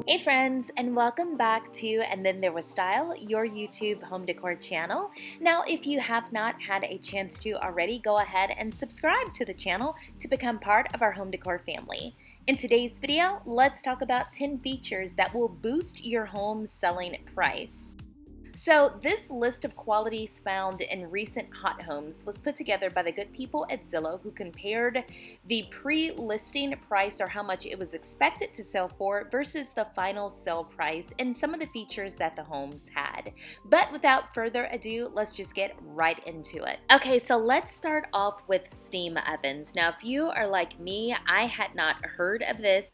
Hey friends, and welcome back to And Then There Was Style, your YouTube home decor channel. Now, if you have not had a chance to already, go ahead and subscribe to the channel to become part of our home decor family. In today's video, let's talk about 10 features that will boost your home selling price. So this list of qualities found in recent hot homes was put together by the good people at Zillow, who compared the pre-listing price, or how much it was expected to sell for, versus the final sale price and some of the features that the homes had. But without further ado, let's just get right into it. Okay, so let's start off with steam ovens. Now, if you are like me, I had not heard of this.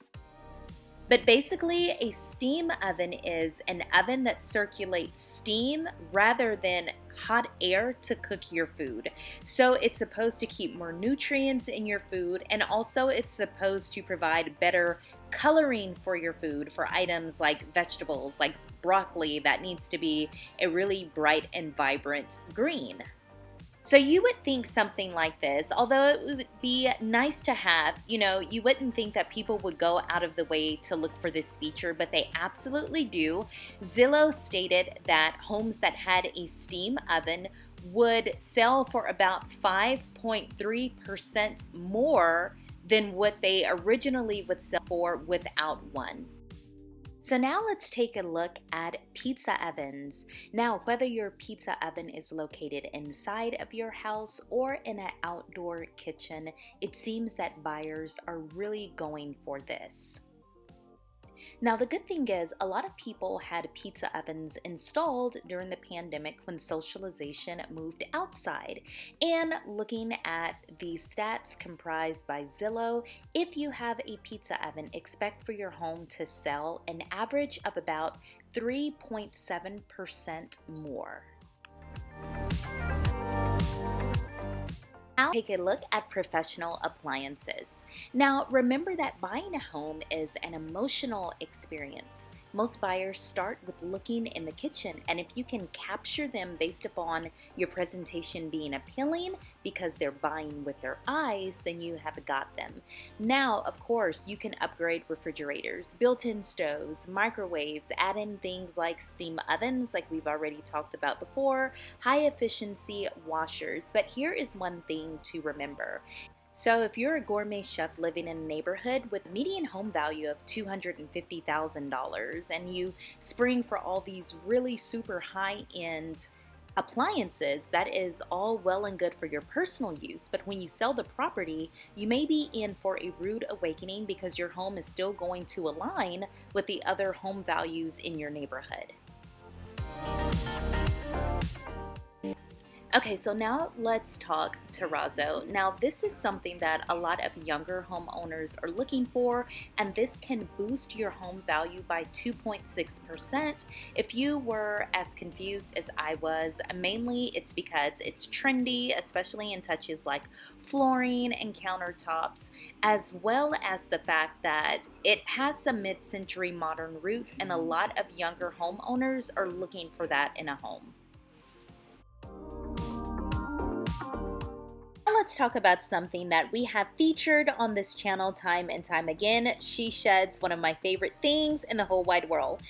But basically, a steam oven is an oven that circulates steam rather than hot air to cook your food. So it's supposed to keep more nutrients in your food, and also it's supposed to provide better coloring for your food, for items like vegetables, like broccoli, that needs to be a really bright and vibrant green. So you would think something like this, although it would be nice to have, you wouldn't think that people would go out of the way to look for this feature, but they absolutely do. Zillow stated that homes that had a steam oven would sell for about 5.3% more than what they originally would sell for without one. So now let's take a look at pizza ovens. Now, whether your pizza oven is located inside of your house or in an outdoor kitchen, it seems that buyers are really going for this. Now, the good thing is a lot of people had pizza ovens installed during the pandemic when socialization moved outside. And looking at the stats comprised by Zillow, if you have a pizza oven, expect for your home to sell an average of about 3.7% more. Now take a look at professional appliances. Now remember that buying a home is an emotional experience. Most buyers start with looking in the kitchen, and if you can capture them based upon your presentation being appealing because they're buying with their eyes, then you have got them. Now, of course, you can upgrade refrigerators, built-in stoves, microwaves, add in things like steam ovens, like we've already talked about before, high efficiency washers. But here is one thing to remember. So if you're a gourmet chef living in a neighborhood with a median home value of $250,000 and you spring for all these really super high-end appliances, that is all well and good for your personal use, but when you sell the property, you may be in for a rude awakening because your home is still going to align with the other home values in your neighborhood. Okay, so now let's talk terrazzo. Now this is something that a lot of younger homeowners are looking for, and this can boost your home value by 2.6%. If you were as confused as I was, mainly it's because it's trendy, especially in touches like flooring and countertops, as well as the fact that it has some mid-century modern roots, and a lot of younger homeowners are looking for that in a home. Let's talk about something that we have featured on this channel time and time again. She sheds, one of my favorite things in the whole wide world.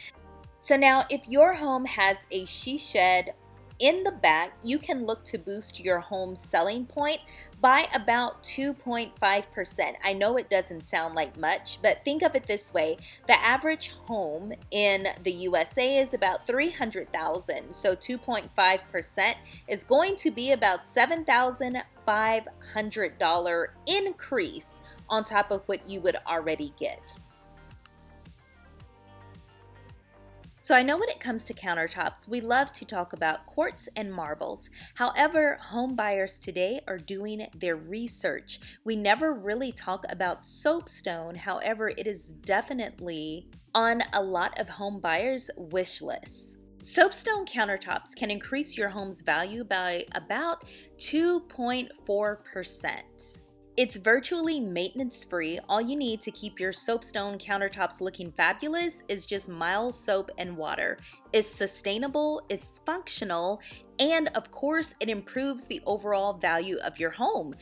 So now if your home has a she shed in the back, you can look to boost your home selling point by about 2.5%. I know it doesn't sound like much, but think of it this way. The average home in the USA is about $300,000, so 2.5% is going to be about $7,500 increase on top of what you would already get. So I know when it comes to countertops, we love to talk about quartz and marbles. However, home buyers today are doing their research. We never really talk about soapstone. However, it is definitely on a lot of home buyers' wish lists. Soapstone countertops can increase your home's value by about 2.4%. It's virtually maintenance-free. All you need to keep your soapstone countertops looking fabulous is just mild soap and water. It's sustainable, it's functional, and of course, it improves the overall value of your home.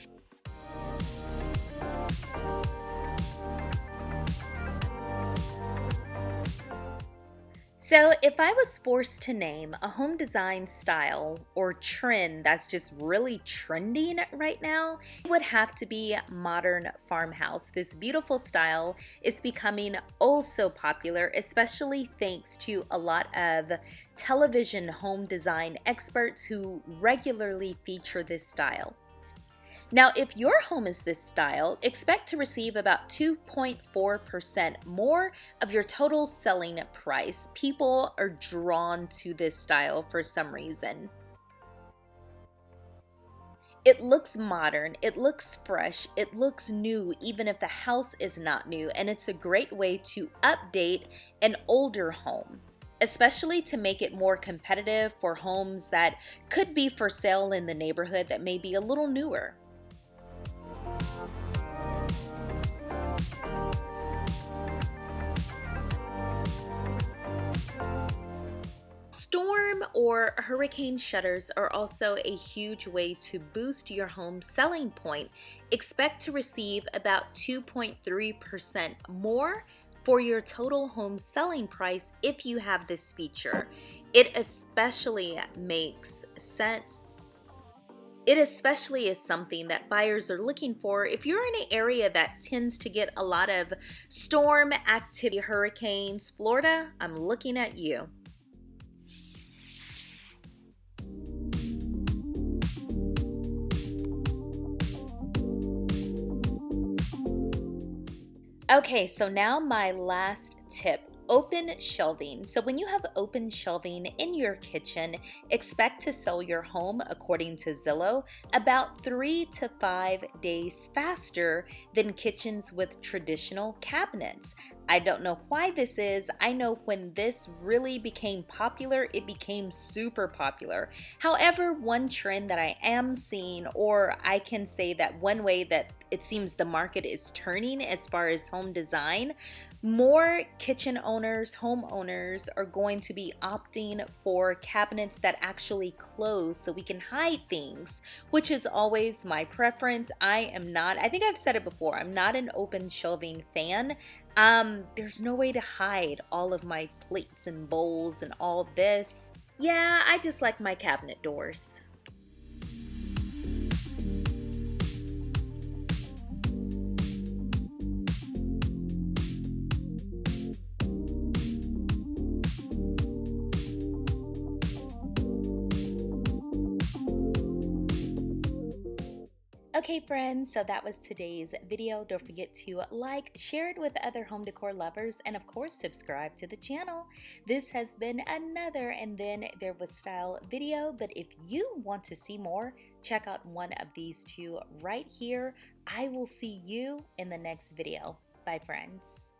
So, if I was forced to name a home design style or trend that's just really trending right now, it would have to be modern farmhouse. This beautiful style is becoming oh so popular, especially thanks to a lot of television home design experts who regularly feature this style. Now, if your home is this style, expect to receive about 2.4% more of your total selling price. People are drawn to this style for some reason. It looks modern, it looks fresh, it looks new even if the house is not new, and it's a great way to update an older home, especially to make it more competitive for homes that could be for sale in the neighborhood that may be a little newer. Storm or hurricane shutters are also a huge way to boost your home selling point. Expect to receive about 2.3% more for your total home selling price if you have this feature. It especially makes sense. It especially is something that buyers are looking for if you're in an area that tends to get a lot of storm activity, hurricanes. Florida, I'm looking at you. Okay, so now my last tip. Open shelving. So when you have open shelving in your kitchen, expect to sell your home, according to Zillow, about 3 to 5 days faster than kitchens with traditional cabinets. I don't know why this is. I know when this really became popular, it became super popular. However, one trend that I am seeing, or I can say that one way that it seems the market is turning as far as home design, more kitchen owners, homeowners are going to be opting for cabinets that actually close so we can hide things, which is always my preference. I think I've said it before, I'm not an open shelving fan. There's no way to hide all of my plates and bowls and all this. Yeah, I just like my cabinet doors. Okay friends, so that was today's video. Don't forget to like, share it with other home decor lovers, and of course subscribe to the channel. This has been another And Then There Was Style video, but if you want to see more, check out one of these two right here. I will see you in the next video. Bye friends.